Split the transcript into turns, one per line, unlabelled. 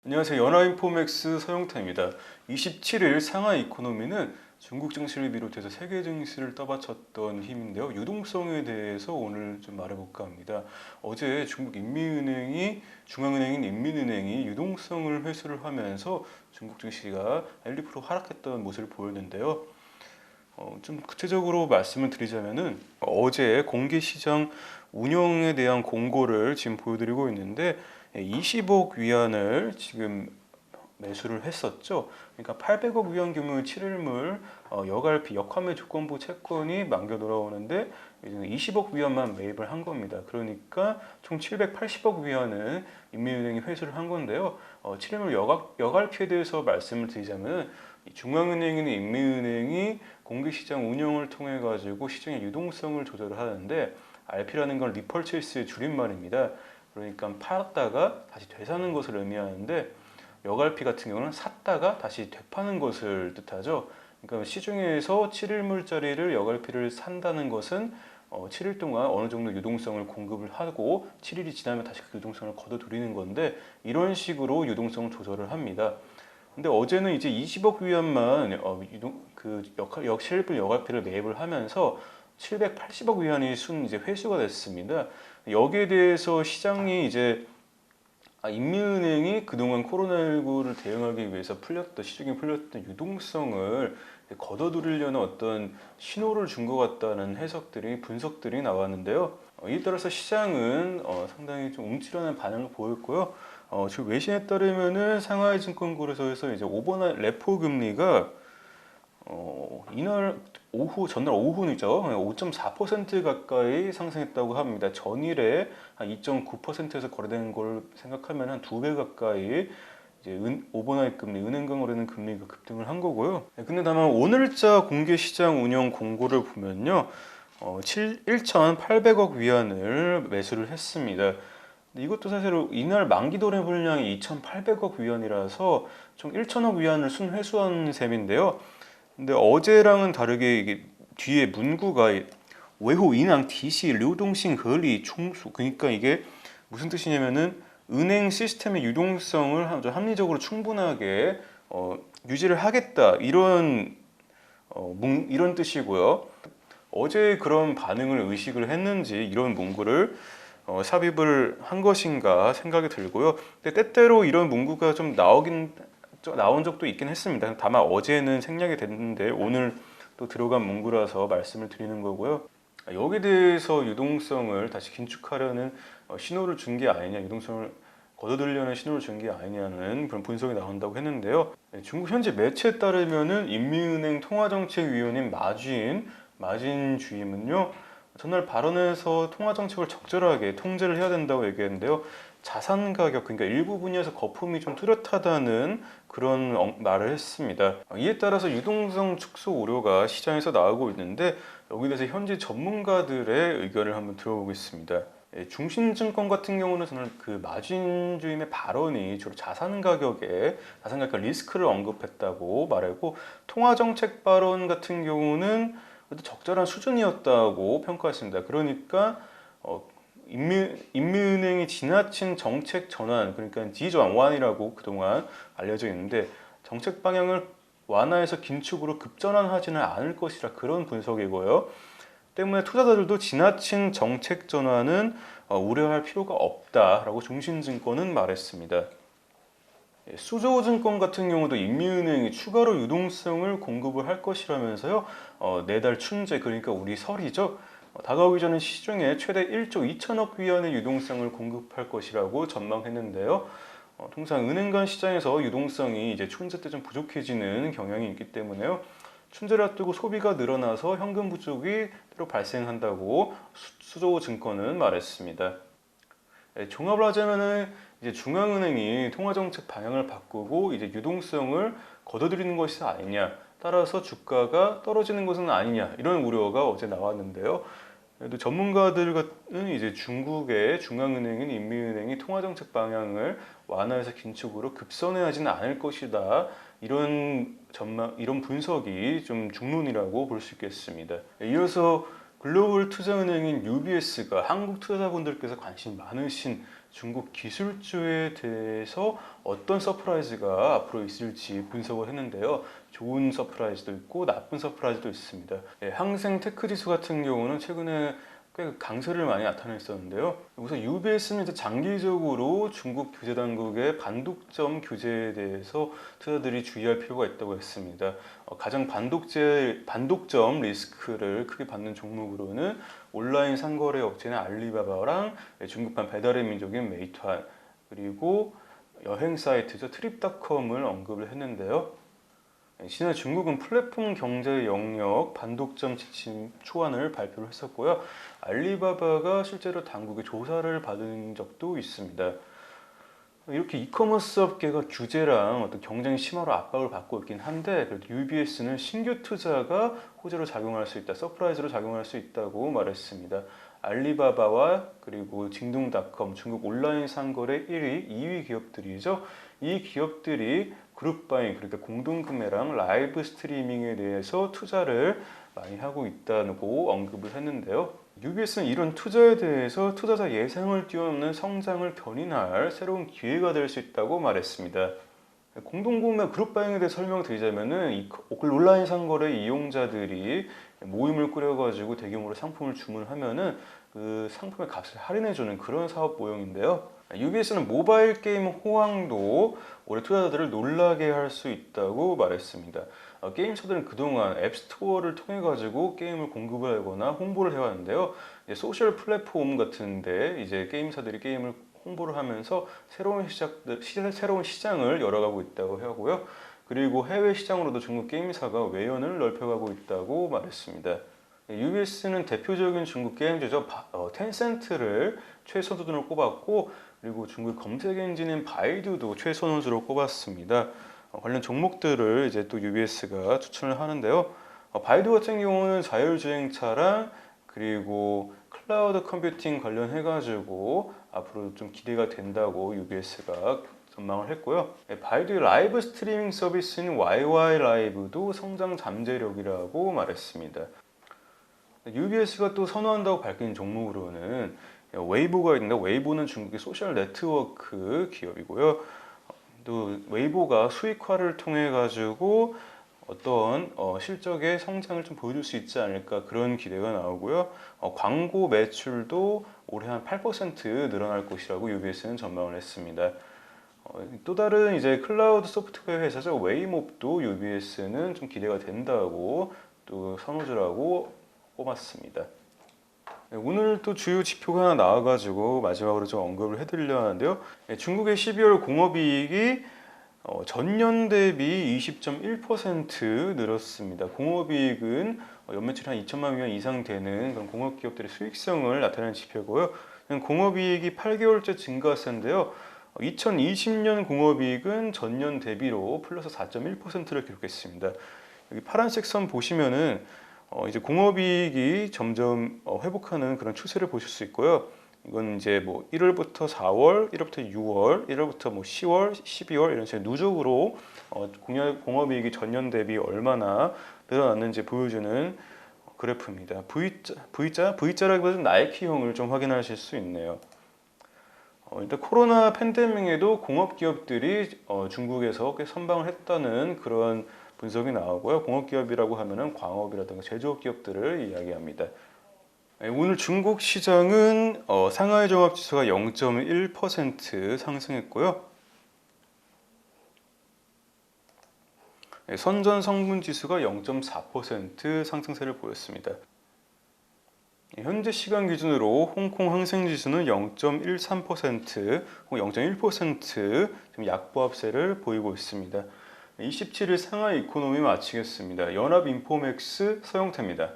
안녕하세요. 연화인포맥스 서영타입니다. 27일 상하이 이코노미는 중국 증시를 비롯해서 세계 증시를 떠받쳤던 힘인데요. 유동성에 대해서 오늘 좀 말해볼까 합니다. 어제 중국 인민은행이 중앙은행인 인민은행이 유동성을 회수를 하면서 중국 증시가 1~2% 하락했던 모습을 보였는데요. 좀 구체적으로 말씀을 드리자면은 어제 공개시장 운영에 대한 공고를 지금 보여드리고 있는데 20억 위안을 지금 매수를 했었죠. 그러니까 800억 위안 규모의 7일물 여갈피 역환매 조건부 채권이 만겨 돌아오는데 이제는 20억 위안만 매입을 한 겁니다. 그러니까 총 780억 위안은 인민은행이 회수를 한 건데요. 7일물 여갈피에 대해서 말씀을 드리자면 중앙은행인 인민은행이 공개시장 운영을 통해 가지고 시장의 유동성을 조절을 하는데 RP라는 건 리퍼체이스의 줄임말입니다. 그러니까 팔았다가 다시 되사는 것을 의미하는데 여갈피 같은 경우는 샀다가 다시 되파는 것을 뜻하죠. 그러니까 시중에서 7일물짜리를 여갈피를 산다는 것은 7일 동안 어느 정도 유동성을 공급을 하고 7일이 지나면 다시 그 유동성을 걷어들이는 건데 이런 식으로 유동성을 조절을 합니다. 근데 어제는 이제 20억 위안만 실물 여갈피를 매입을 하면서 780억 위안이 이제 회수가 됐습니다. 여기에 대해서 시장이 이제 인민은행이 그동안 코로나19를 대응하기 위해서 시중에 풀렸던 유동성을 걷어들이려는 어떤 신호를 준 것 같다는 분석들이 나왔는데요. 이에 따라서 시장은 상당히 좀 움츠러는 반응을 보였고요. 지금 외신에 따르면은 상하이 증권거래소에서 이제 5번 레포 금리가 전날 오후이죠. 5.4% 가까이 상승했다고 합니다. 전일에 한 2.9%에서 거래되는 걸 생각하면 한 2배 가까이 이제 오버나잇 금리, 은행간 거래는 금리가 급등을 한 거고요. 근데 다만 오늘자 공개 시장 운영 공고를 보면요. 1,800억 위안을 매수를 했습니다. 이것도 사실 이날 만기 도래 물량이 2,800억 위안이라서 총 1,000억 위안을 순회수한 셈인데요. 근데 어제랑은 다르게 이게 뒤에 문구가 외호 인항 DC 류동싱合理 충수, 그러니까 이게 무슨 뜻이냐면은 은행 시스템의 유동성을 합리적으로 충분하게 유지를 하겠다 이런 이런 뜻이고요. 어제 그런 반응을 의식을 했는지 이런 문구를 삽입을 한 것인가 생각이 들고요. 근데 때때로 이런 문구가 좀 나온 적도 있긴 했습니다. 다만 어제는 생략이 됐는데 오늘 또 들어간 문구라서 말씀을 드리는 거고요. 여기에 대해서 유동성을 다시 긴축하려는 신호를 준 게 아니냐, 유동성을 걷어들려는 신호를 준 게 아니냐는 그런 분석이 나온다고 했는데요. 중국 현지 매체에 따르면은 인민은행 통화정책위원인 마진 주임은요, 전날 발언에서 통화정책을 적절하게 통제를 해야 된다고 얘기했는데요. 자산 가격, 그러니까 일부 분야에서 거품이 좀 뚜렷하다는 그런 말을 했습니다. 이에 따라서 유동성 축소 우려가 시장에서 나오고 있는데 여기에 대해서 현지 전문가들의 의견을 한번 들어보겠습니다. 중신증권 같은 경우는 저는 그 마진 주임의 발언이 주로 자산 가격 리스크를 언급했다고 말했고, 통화정책 발언 같은 경우는 적절한 수준이었다고 평가했습니다. 그러니까 인민은행이 지나친 정책 전환, 그러니까 지전완이라고 그동안 알려져 있는데 정책 방향을 완화해서 긴축으로 급전환하지는 않을 것이라 그런 분석이고요. 때문에 투자자들도 지나친 정책 전환은 우려할 필요가 없다라고 중신증권은 말했습니다. 수저증권 같은 경우도 인민은행이 추가로 유동성을 공급을 할 것이라면서요. 내달 춘제, 그러니까 우리 설이죠. 다가오기 전에 시중에 최대 1조 2천억 위안의 유동성을 공급할 것이라고 전망했는데요. 통상 은행 간 시장에서 유동성이 이제 춘제 때 좀 부족해지는 경향이 있기 때문에요. 춘제를 앞두고 소비가 늘어나서 현금 부족이 때로 발생한다고 수저증권은 말했습니다. 종합을 하자면은 이제 중앙은행이 통화정책 방향을 바꾸고 이제 유동성을 걷어들이는 것이 아니냐, 따라서 주가가 떨어지는 것은 아니냐, 이런 우려가 어제 나왔는데요. 그래도 전문가들은 이제 중국의 중앙은행인 인민은행이 통화정책 방향을 완화해서 긴축으로 급선회하지는 않을 것이다, 이런 분석이 좀 중론이라고 볼 수 있겠습니다. 이어서 글로벌 투자은행인 UBS가 한국 투자자분들께서 관심 많으신 중국 기술주에 대해서 어떤 서프라이즈가 앞으로 있을지 분석을 했는데요. 좋은 서프라이즈도 있고 나쁜 서프라이즈도 있습니다. 항생 테크 지수 같은 경우는 최근에 꽤 강세를 많이 나타냈었는데요. 우선 UBS는 이제 장기적으로 중국 규제 당국의 반독점 규제에 대해서 투자들이 주의할 필요가 있다고 했습니다. 가장 반독점 리스크를 크게 받는 종목으로는 온라인 상거래 업체는 알리바바랑 중국판 배달의 민족인 메이투안, 그리고 여행 사이트죠 트립닷컴을 언급을 했는데요. 지난 중국은 플랫폼 경제 영역 반독점 지침 초안을 발표를 했었고요. 알리바바가 실제로 당국의 조사를 받은 적도 있습니다. 이렇게 이커머스 업계가 규제랑 어떤 경쟁 심화로 압박을 받고 있긴 한데, 그래도 UBS는 신규 투자가 호재로 작용할 수 있다, 서프라이즈로 작용할 수 있다고 말했습니다. 알리바바와 그리고 징둥닷컴, 중국 온라인 상거래 1위, 2위 기업들이죠. 이 기업들이 그룹바잉, 그러니까 공동구매랑 라이브 스트리밍에 대해서 투자를 많이 하고 있다고 언급을 했는데요. UBS는 이런 투자에 대해서 투자자 예상을 뛰어넘는 성장을 견인할 새로운 기회가 될 수 있다고 말했습니다. 공동구매 그룹바잉에 대해 설명드리자면은 이 온라인 상거래 이용자들이 모임을 꾸려가지고 대규모로 상품을 주문하면은 그 상품의 값을 할인해주는 그런 사업 모형인데요. UBS는 모바일 게임 호황도 올해 투자자들을 놀라게 할 수 있다고 말했습니다. 게임사들은 그동안 앱스토어를 통해 가지고 게임을 공급을 하거나 홍보를 해왔는데요. 소셜 플랫폼 같은데 이제 게임사들이 게임을 홍보를 하면서 새로운 시장을 열어가고 있다고 하고요. 그리고 해외 시장으로도 중국 게임사가 외연을 넓혀가고 있다고 말했습니다. UBS는 대표적인 중국 게임주죠. 텐센트를 최선수로 꼽았고, 그리고 중국 검색 엔진인 바이두도 최선수로 꼽았습니다. 관련 종목들을 이제 또 UBS가 추천을 하는데요. 바이두 같은 경우는 자율주행차랑 그리고 클라우드 컴퓨팅 관련해가지고 앞으로 좀 기대가 된다고 UBS가 전망을 했고요. 바이두의 라이브 스트리밍 서비스인 YY 라이브도 성장 잠재력이라고 말했습니다. UBS가 또 선호한다고 밝힌 종목으로는 웨이보가 있는데, 웨이보는 중국의 소셜 네트워크 기업이고요. 또 웨이보가 수익화를 통해 가지고 어떤 실적의 성장을 좀 보여줄 수 있지 않을까, 그런 기대가 나오고요. 광고 매출도 올해 한 8% 늘어날 것이라고 UBS는 전망을 했습니다. 또 다른 이제 클라우드 소프트웨어 회사죠. 웨이몹도 UBS는 좀 기대가 된다고 또 선호주라고 꼽았습니다. 오늘 또 주요 지표가 하나 나와가지고 마지막으로 좀 언급을 해드리려 하는데요. 중국의 12월 공업이익이 전년 대비 20.1% 늘었습니다. 공업이익은 연매출이 한 2천만 위안 이상 되는 그런 공업기업들의 수익성을 나타내는 지표고요. 공업이익이 8개월째 증가세인데요. 2020년 공업이익은 전년 대비로 플러스 4.1%를 기록했습니다. 여기 파란색 선 보시면은 이제 공업이익이 점점 회복하는 그런 추세를 보실 수 있고요. 이건 이제 뭐 1월부터 4월, 1월부터 6월, 1월부터 뭐 10월, 12월 이런 식으로 누적으로 공업이익이 전년 대비 얼마나 늘어났는지 보여주는 그래프입니다. V자라기보다는 나이키형을 좀 확인하실 수 있네요. 일단 코로나 팬데믹에도 공업기업들이 중국에서 꽤 선방을 했다는 그런 분석이 나오고요. 공업기업이라고 하면은 광업이라든가 제조업 기업들을 이야기합니다. 오늘 중국 시장은 상하이 종합지수가 0.1% 상승했고요. 선전 성분지수가 0.4% 상승세를 보였습니다. 현재 시간 기준으로 홍콩 항생지수는 0.13%, 0.1% 약보합세를 보이고 있습니다. 27일 상하이 이코노미 마치겠습니다. 연합인포맥스 서영태입니다.